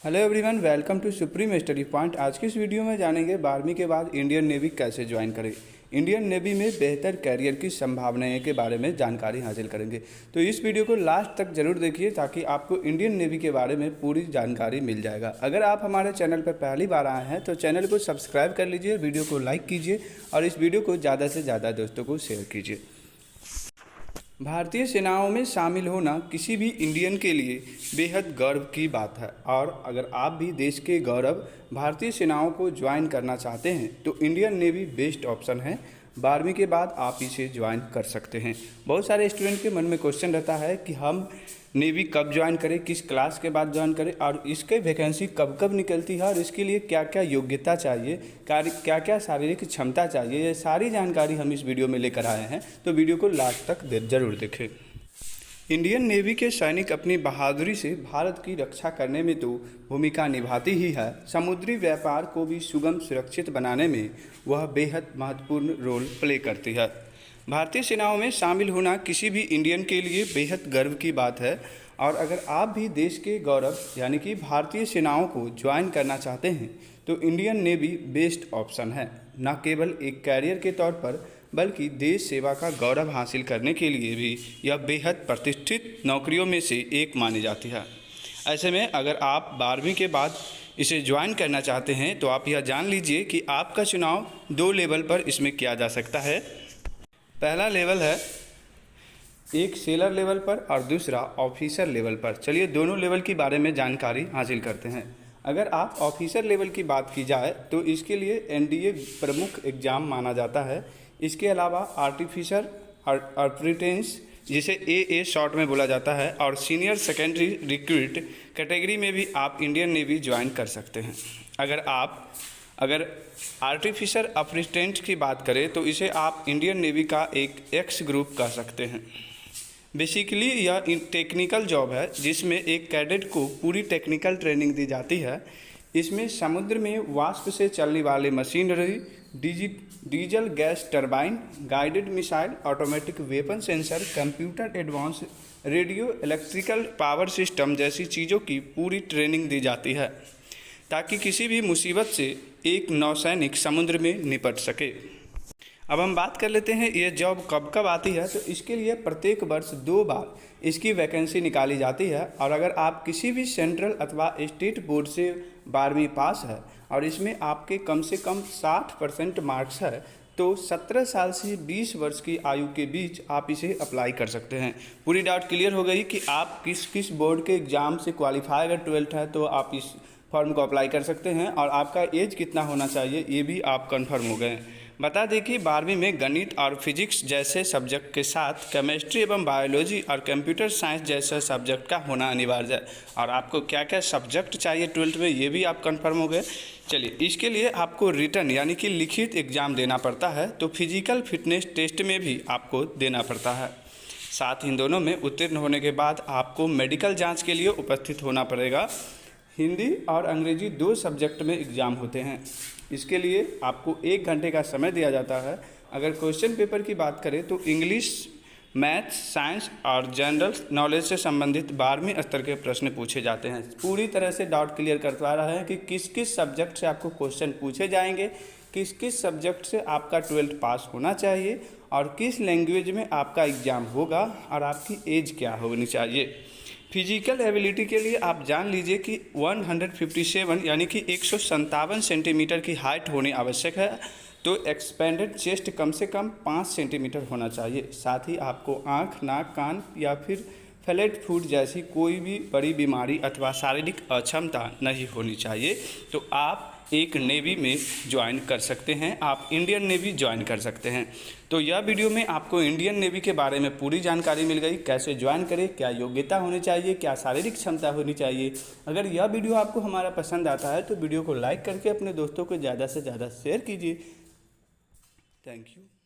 Hello everyone, welcome to Supreme Study Point. आज की इस वीडियो में जानेंगे 12वीं के बाद इंडियन नेवी कैसे ज्वाइन करें। इंडियन नेवी में बेहतर कैरियर की संभावनाएं के बारे में जानकारी हासिल करेंगे। तो इस वीडियो को लास्ट तक जरूर देखिए ताकि आपको इंडियन नेवी के बारे में पूरी जानकारी मिल जाएगा। अगर आप हमारे चैनल पर पहली बार आए हैं तो चैनल को सब्सक्राइब कर लीजिए, वीडियो को लाइक कीजिए और इस वीडियो को ज़्यादा से ज़्यादा दोस्तों को शेयर कीजिए। भारतीय सेनाओं में शामिल होना किसी भी इंडियन के लिए बेहद गर्व की बात है और अगर आप भी देश के गौरव भारतीय सेनाओं को ज्वाइन करना चाहते हैं तो इंडियन नेवी बेस्ट ऑप्शन है। 12वीं के बाद आप इसे ज्वाइन कर सकते हैं। बहुत सारे स्टूडेंट के मन में क्वेश्चन रहता है कि हम नेवी कब ज्वाइन करें, किस क्लास के बाद ज्वाइन करें और इसके वैकेंसी कब कब निकलती है और इसके लिए क्या क्या योग्यता चाहिए, क्या क्या शारीरिक क्षमता चाहिए, ये सारी जानकारी हम इस वीडियो में लेकर आए हैं। तो वीडियो को लास्ट तक जरूर देखें। इंडियन नेवी के सैनिक अपनी बहादुरी से भारत की रक्षा करने में तो भूमिका निभाती ही है, समुद्री व्यापार को भी सुगम सुरक्षित बनाने में वह बेहद महत्वपूर्ण रोल प्ले करती है। भारतीय सेनाओं में शामिल होना किसी भी इंडियन के लिए बेहद गर्व की बात है और अगर आप भी देश के गौरव यानी कि भारतीय सेनाओं को ज्वाइन करना चाहते हैं तो इंडियन नेवी बेस्ट ऑप्शन है। न केवल एक कैरियर के तौर पर बल्कि देश सेवा का गौरव हासिल करने के लिए भी यह बेहद प्रतिष्ठित नौकरियों में से एक मानी जाती है। ऐसे में अगर आप 12वीं के बाद इसे ज्वाइन करना चाहते हैं तो आप यह जान लीजिए कि आपका चुनाव 2 लेवल पर इसमें किया जा सकता है। पहला लेवल है एक सेलर लेवल पर और दूसरा ऑफिसर लेवल पर। चलिए दोनों लेवल के बारे में जानकारी हासिल करते हैं। अगर आप ऑफिसर लेवल की बात की जाए तो इसके लिए एनडीए प्रमुख एग्ज़ाम माना जाता है। इसके अलावा आर्टिफिशियल अप्रेंटिस जिसे AA शॉर्ट में बोला जाता है और सीनियर सेकेंडरी रिक्रूट कैटेगरी में भी आप इंडियन नेवी ज्वाइन कर सकते हैं। अगर आर्टिफिशियल अप्रेंटिस की बात करें तो इसे आप इंडियन नेवी का एक एक्स ग्रुप कह सकते हैं। बेसिकली यह टेक्निकल जॉब है जिसमें एक कैडेट को पूरी टेक्निकल ट्रेनिंग दी जाती है। इसमें समुद्र में वाष्प से चलने वाले machinery, diesel gas turbine, guided missile, automatic weapon sensor, computer advance, radio electrical power system जैसी चीज़ों की पूरी ट्रेनिंग दी जाती है ताकि किसी भी मुसीबत से एक नौसैनिक समुद्र में निपट सके। अब हम बात कर लेते हैं ये जॉब कब कब आती है। तो इसके लिए प्रत्येक वर्ष 2 बार इसकी वैकेंसी निकाली जाती है और अगर आप किसी भी सेंट्रल अथवा स्टेट बोर्ड से 12वीं पास है और इसमें आपके कम से कम 60% मार्क्स है तो 17 साल से 20 वर्ष की आयु के बीच आप इसे अप्लाई कर सकते हैं। पूरी डाउट क्लियर हो गई कि आप किस बोर्ड के एग्ज़ाम से क्वालिफाई, अगर 12th है तो आप इस फॉर्म को अप्लाई कर सकते हैं और आपका एज कितना होना चाहिए ये भी आप कंफर्म हो गए। बता दें कि 12वीं में गणित और फिजिक्स जैसे सब्जेक्ट के साथ केमिस्ट्री एवं बायोलॉजी और कंप्यूटर साइंस जैसे सब्जेक्ट का होना अनिवार्य है और आपको क्या क्या सब्जेक्ट चाहिए 12th में ये भी आप कंफर्म हो गए। चलिए, इसके लिए आपको रिटन यानी कि लिखित एग्ज़ाम देना पड़ता है तो फिजिकल फिटनेस टेस्ट में भी आपको देना पड़ता है। साथ ही दोनों में उत्तीर्ण होने के बाद आपको मेडिकल जाँच के लिए उपस्थित होना पड़ेगा। हिंदी और अंग्रेजी 2 सब्जेक्ट में एग्ज़ाम होते हैं। इसके लिए आपको 1 घंटे का समय दिया जाता है। अगर क्वेश्चन पेपर की बात करें तो इंग्लिश, मैथ्स, साइंस और जनरल नॉलेज से संबंधित 12वीं स्तर के प्रश्न पूछे जाते हैं। पूरी तरह से डाउट क्लियर करवा रहा है कि किस किस सब्जेक्ट से आपको क्वेश्चन पूछे जाएंगे, किस किस सब्जेक्ट से आपका 12th पास होना चाहिए और किस लैंग्वेज में आपका एग्ज़ाम होगा और आपकी एज क्या होनी चाहिए। फिजिकल एबिलिटी के लिए आप जान लीजिए कि 157 यानी कि 157 सेंटीमीटर की हाइट होनी आवश्यक है तो एक्सपेंडेड चेस्ट कम से कम 5 सेंटीमीटर होना चाहिए। साथ ही आपको आँख, नाक, कान या फिर फ्लैट फुट जैसी कोई भी बड़ी बीमारी अथवा शारीरिक अक्षमता नहीं होनी चाहिए तो आप एक नेवी में ज्वाइन कर सकते हैं, आप इंडियन नेवी ज्वाइन कर सकते हैं। तो यह वीडियो में आपको इंडियन नेवी के बारे में पूरी जानकारी मिल गई, कैसे ज्वाइन करें, क्या योग्यता होनी चाहिए, क्या शारीरिक क्षमता होनी चाहिए। अगर यह वीडियो आपको हमारा पसंद आता है तो वीडियो को लाइक करके अपने दोस्तों को ज़्यादा से ज़्यादा शेयर कीजिए। Thank you.